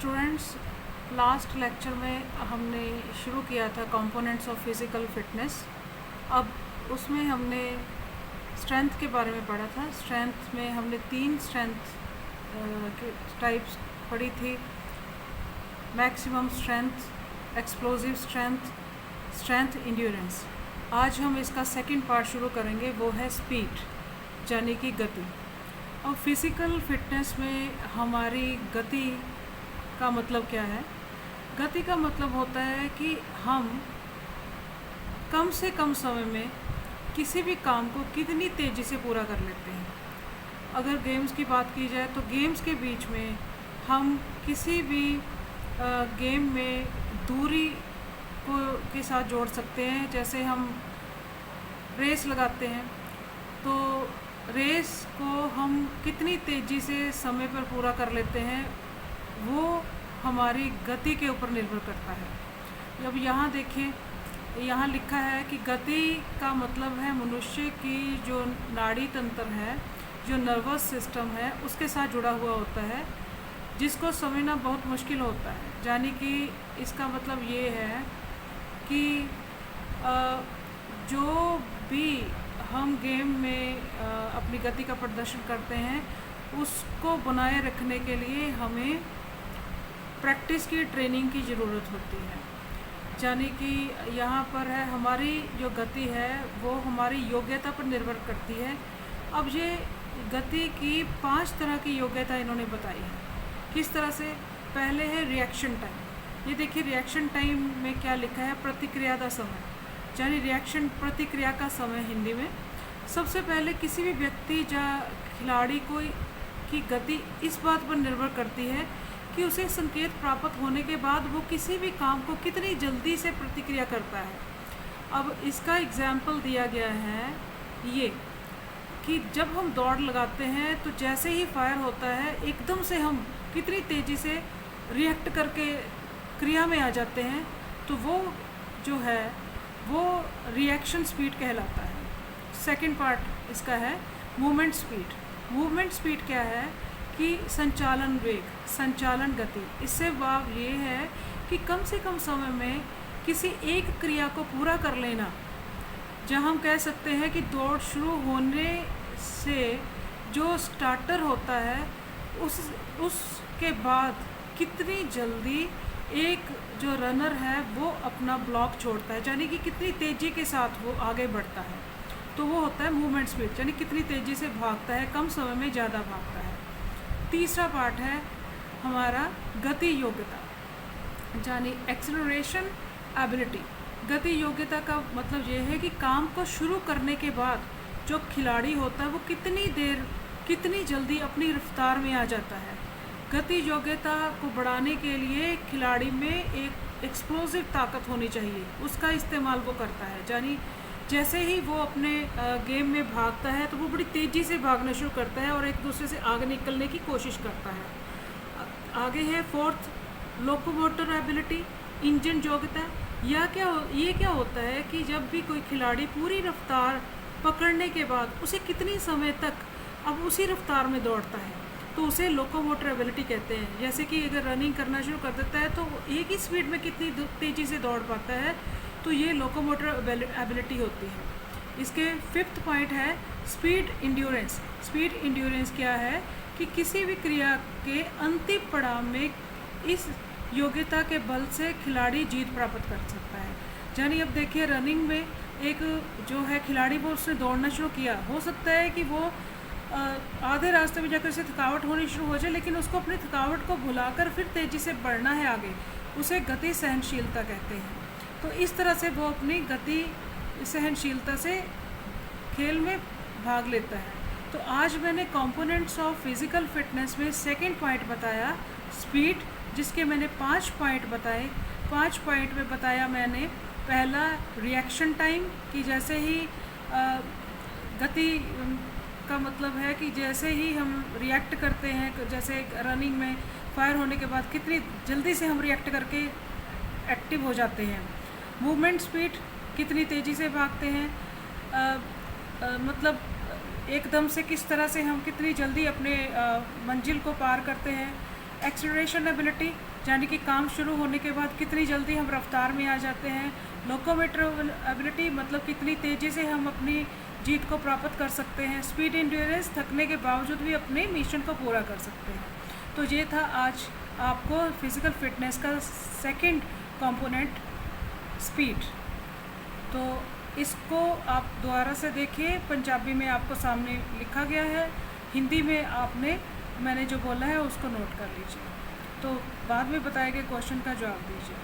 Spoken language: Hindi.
स्टूडेंट्स, लास्ट लेक्चर में हमने शुरू किया था कंपोनेंट्स ऑफ फिज़िकल फिटनेस। अब उसमें हमने स्ट्रेंथ के बारे में पढ़ा था। स्ट्रेंथ में हमने 3 स्ट्रेंथ के टाइप्स पढ़ी थी: maximum strength, explosive strength, strength endurance. आज हम इसका सेकंड पार्ट शुरू करेंगे, वो है स्पीड, यानी कि गति। अब फिज़िकल फिटनेस में हमारी गति का मतलब क्या है? गति का मतलब होता है कि हम कम से कम समय में किसी भी काम को कितनी तेज़ी से पूरा कर लेते हैं। अगर गेम्स की बात की जाए तो गेम्स के बीच में हम किसी भी गेम में दूरी को के साथ जोड़ सकते हैं। जैसे हम रेस लगाते हैं तो रेस को हम कितनी तेज़ी से समय पर पूरा कर लेते हैं, वो हमारी गति के ऊपर निर्भर करता है। अब यहाँ देखिए, यहाँ लिखा है कि गति का मतलब है मनुष्य की जो नाड़ी तंत्र है, जो नर्वस सिस्टम है, उसके साथ जुड़ा हुआ होता है, जिसको समझना बहुत मुश्किल होता है। यानी कि इसका मतलब ये है कि जो भी हम गेम में अपनी गति का प्रदर्शन करते हैं, उसको बनाए रखने के लिए हमें प्रैक्टिस की, ट्रेनिंग की ज़रूरत होती है। यानी कि यहाँ पर है हमारी जो गति है वो हमारी योग्यता पर निर्भर करती है। अब ये गति की 5 तरह की योग्यता इन्होंने बताई है। किस तरह से? पहले है रिएक्शन टाइम। ये देखिए, रिएक्शन टाइम में क्या लिखा है? प्रतिक्रिया का समय, यानी रिएक्शन, प्रतिक्रिया का समय हिंदी में। सबसे पहले किसी भी व्यक्ति या खिलाड़ी की गति इस बात पर निर्भर करती है कि उसे संकेत प्राप्त होने के बाद वो किसी भी काम को कितनी जल्दी से प्रतिक्रिया करता है। अब इसका एग्जाम्पल दिया गया है ये कि जब हम दौड़ लगाते हैं तो जैसे ही फायर होता है, एकदम से हम कितनी तेज़ी से रिएक्ट करके क्रिया में आ जाते हैं, तो वो जो है वो रिएक्शन स्पीड कहलाता है। सेकंड पार्ट इसका है मूवमेंट स्पीड। मूवमेंट स्पीड क्या है कि संचालन वेग, संचालन गति। इससे भाव ये है कि कम से कम समय में किसी एक क्रिया को पूरा कर लेना। जहाँ हम कह सकते हैं कि दौड़ शुरू होने से जो स्टार्टर होता है उसके बाद कितनी जल्दी एक जो रनर है वो अपना ब्लॉक छोड़ता है, यानी कि कितनी तेज़ी के साथ वो आगे बढ़ता है, तो वो होता है मूवमेंट स्पीड, यानी कितनी तेज़ी से भागता है, कम समय में ज़्यादा भागता है। तीसरा पार्ट है हमारा गति योग्यता, यानी एक्सेलरेशन एबिलिटी। गति योग्यता का मतलब ये है कि काम को शुरू करने के बाद जो खिलाड़ी होता है वो कितनी जल्दी अपनी रफ्तार में आ जाता है। गति योग्यता को बढ़ाने के लिए खिलाड़ी में एक एक्सप्लोसिव ताकत होनी चाहिए, उसका इस्तेमाल वो करता है। यानी जैसे ही वो अपने गेम में भागता है तो वो बड़ी तेज़ी से भागना शुरू करता है और एक दूसरे से आगे निकलने की कोशिश करता है। आगे है फोर्थ, लोकोमोटर एबिलिटी, इंजन योग्यता। ये क्या होता है कि जब भी कोई खिलाड़ी पूरी रफ्तार पकड़ने के बाद उसे कितनी समय तक अब उसी रफ्तार में दौड़ता है, तो उसे लोकोमोटर एबिलिटी कहते हैं। जैसे कि अगर रनिंग करना शुरू कर देता है तो एक ही स्पीड में कितनी तेज़ी से दौड़ पाता है, तो ये लोकोमोटर एबिलिटी होती है। इसके 5th पॉइंट है स्पीड इंड्योरेंस। स्पीड इंड्योरेंस क्या है कि किसी भी क्रिया के अंतिम पड़ाव में इस योग्यता के बल से खिलाड़ी जीत प्राप्त कर सकता है। यानी अब देखिए, रनिंग में एक जो है खिलाड़ी, वो उसने दौड़ना शुरू किया, हो सकता है कि वो आधे रास्ते में जाकर उसे थकावट होनी शुरू हो जाए, लेकिन उसको अपनी थकावट को भुलाकर फिर तेज़ी से बढ़ना है आगे, उसे गति सहनशीलता कहते हैं। तो इस तरह से वो अपनी गति सहनशीलता से खेल में भाग लेता है। तो आज मैंने कंपोनेंट्स ऑफ फिज़िकल फिटनेस में सेकंड पॉइंट बताया स्पीड, जिसके मैंने 5 पॉइंट बताए। 5 पॉइंट में बताया मैंने, पहला रिएक्शन टाइम, कि जैसे ही गति का मतलब है कि जैसे ही हम रिएक्ट करते हैं, जैसे रनिंग में फायर होने के बाद कितनी जल्दी से हम रिएक्ट करके एक्टिव हो जाते हैं। मूवमेंट स्पीड, कितनी तेज़ी से भागते हैं, मतलब एकदम से किस तरह से हम कितनी जल्दी अपने मंजिल को पार करते हैं। एक्सेलरेशन एबिलिटी, यानी कि काम शुरू होने के बाद कितनी जल्दी हम रफ्तार में आ जाते हैं। लोकोमोटर एबिलिटी मतलब कितनी तेज़ी से हम अपनी जीत को प्राप्त कर सकते हैं। स्पीड एंड्योरेंस थकने के बावजूद भी अपने मिशन को पूरा कर सकते हैं। तो ये था आज आपको फिज़िकल फिटनेस का सेकंड कंपोनेंट स्पीड। तो इसको आप दोबारा से देखिए, पंजाबी में आपको सामने लिखा गया है, हिंदी में मैंने जो बोला है उसको नोट कर लीजिए। तो बाद में बताए गए क्वेश्चन का जवाब दीजिए।